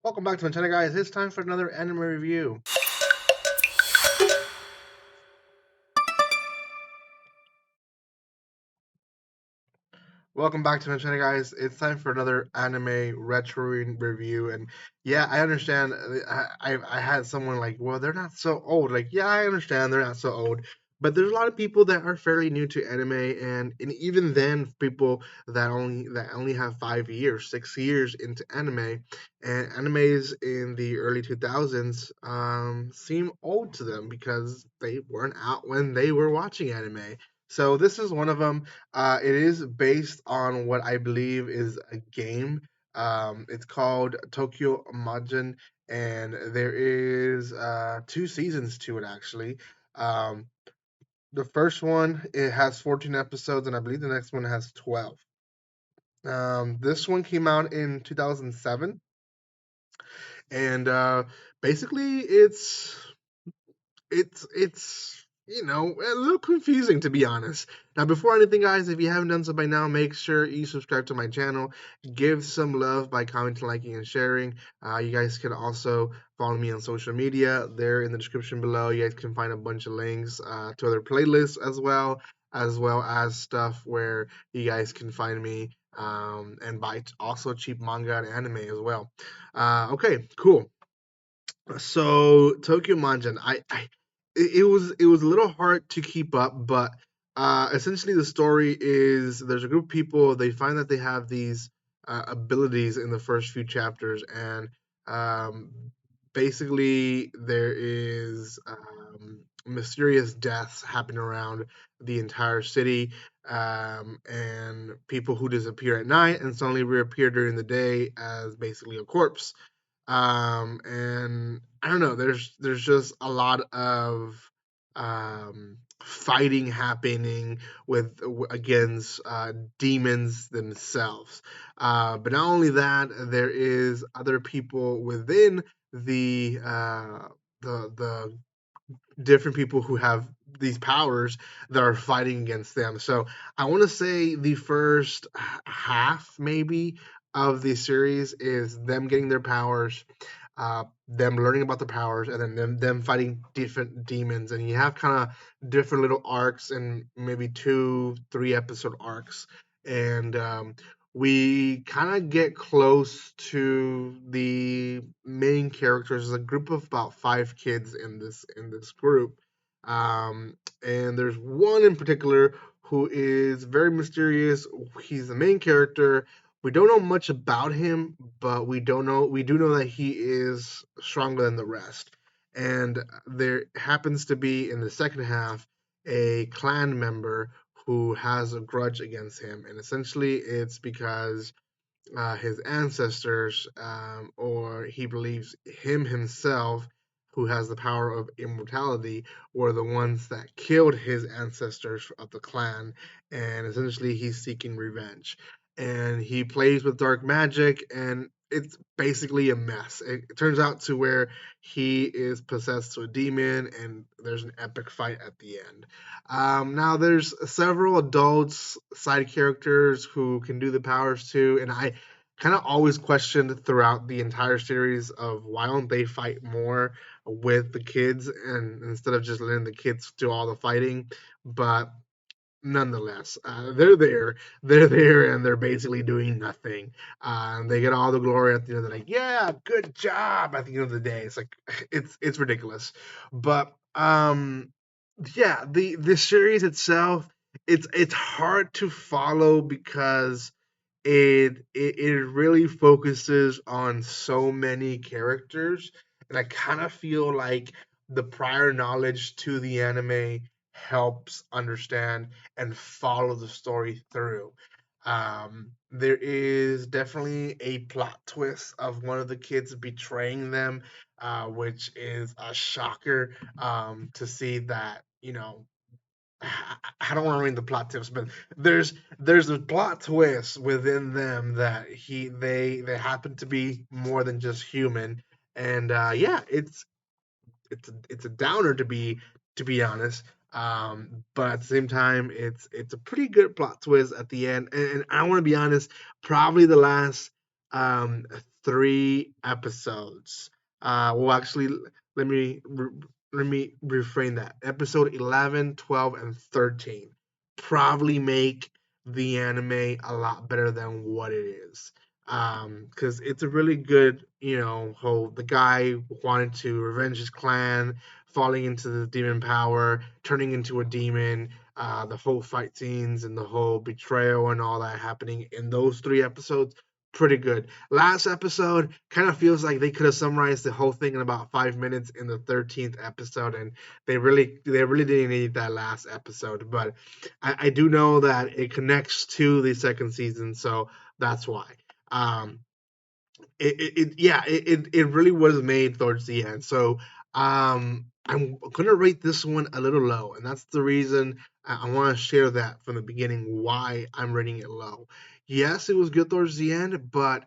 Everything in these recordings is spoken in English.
Welcome back to my channel, guys. It's time for another anime review. Welcome back to my channel, guys. It's time for another anime retro review. And yeah, I understand. I had someone like, well, they're not so old. Like, yeah, I understand they're not so old. But there's a lot of people that are fairly new to anime, and even then, people that only have 5 years, 6 years into anime, and animes in the early 2000s seem old to them because they weren't out when they were watching anime. So this is one of them. It is based on what I believe is a game. It's called Tokyo Majin, and there is two seasons to it actually. Um, the first one it has 14 episodes, and I believe the next one has 12. This one came out in 2007, and basically it's a little confusing, to be honest. Now, before anything, guys, if you haven't done so by now, make sure you subscribe to my channel. Give some love by commenting, liking, and sharing. You guys can also follow me on social media. There in the description below, you guys can find a bunch of links to other playlists as well as stuff where you guys can find me and buy also cheap manga and anime as well. Okay, cool. So Tokyo Manjan, it was a little hard to keep up, but essentially the story is there's a group of people. They find that they have these abilities in the first few chapters, and um, basically there is mysterious deaths happening around the entire city, and people who disappear at night and suddenly reappear during the day as basically a corpse. And I don't know. There's just a lot of fighting happening against demons themselves. But not only that, there is other people within the uh, the different people who have these powers that are fighting against them. So I want to say the first half, maybe, of the series is them getting their powers, them learning about the powers, and then them fighting different demons. And you have kind of different little arcs and maybe two, 3 episode arcs. And we kind of get close to the main characters. There's a group of about 5 kids in this group, and there's one in particular who is very mysterious. He's the main character. We don't know much about him, but we do know that he is stronger than the rest. And there happens to be in the second half a clan member who has a grudge against him, and essentially it's because his ancestors, or he believes him himself, who has the power of immortality, were the ones that killed his ancestors of the clan, and essentially he's seeking revenge. And he plays with dark magic, and it's basically a mess. It turns out to where he is possessed to a demon, and there's an epic fight at the end. Now, there's several adults, side characters who can do the powers too, and I kind of always questioned throughout the entire series of why don't they fight more with the kids and instead of just letting the kids do all the fighting. But nonetheless, they're there, and they're basically doing nothing. They get all the glory at the end. They're like, yeah, good job at the end of the day. It's like it's ridiculous. But yeah, the series itself, it's hard to follow because it really focuses on so many characters, and I kind of feel like the prior knowledge to the anime helps understand and follow the story through. There is definitely a plot twist of one of the kids betraying them, which is a shocker, to see that, I don't want to read the plot tips, but there's a plot twist within them that they happen to be more than just human. And yeah, it's a downer, to be honest. But at the same time, it's a pretty good plot twist at the end. And I want to be honest, probably the last um 3 episodes. Well, actually, let me let me reframe that. Episode 11, 12, and 13 probably make the anime a lot better than what it is. Because it's a really good, whole the guy wanted to revenge his clan, falling into the demon power, turning into a demon, the whole fight scenes and the whole betrayal and all that happening in those 3 episodes, pretty good. Last episode kind of feels like they could have summarized the whole thing in about 5 minutes in the 13th episode, and they really didn't need that last episode. But I do know that it connects to the second season, so that's why. Um, it really was made towards the end. So I'm gonna rate this one a little low, and that's the reason I want to share that from the beginning why I'm rating it low. Yes, it was good towards the end, but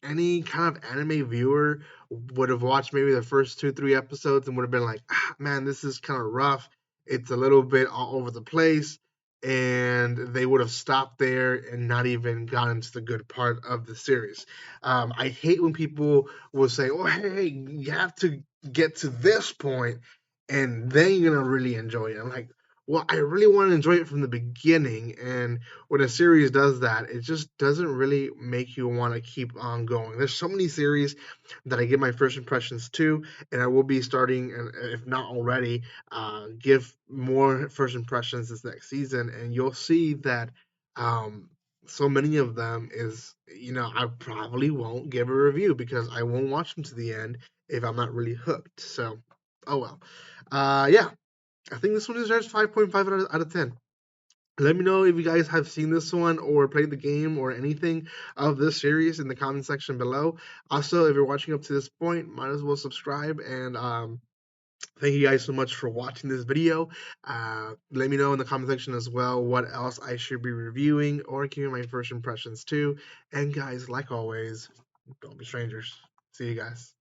any kind of anime viewer would have watched maybe the first 2 3 episodes and would have been like, man, this is kind of rough, it's a little bit all over the place, and they would have stopped there and not even gotten to the good part of the series. I hate when people will say, oh, hey, you have to get to this point and then you're gonna really enjoy it. I'm like, well, I really want to enjoy it from the beginning, and when a series does that, it just doesn't really make you want to keep on going. There's so many series that I give my first impressions to, and I will be starting, if not already, give more first impressions this next season, and you'll see that um, so many of them is, I probably won't give a review because I won't watch them to the end if I'm not really hooked. So, oh well. Yeah, I think this one deserves 5.5 out of 10. Let me know if you guys have seen this one or played the game or anything of this series in the comment section below. Also, if you're watching up to this point, might as well subscribe. And thank you guys so much for watching this video. Let me know in the comment section as well what else I should be reviewing or giving my first impressions too. And guys, like always, don't be strangers. See you guys.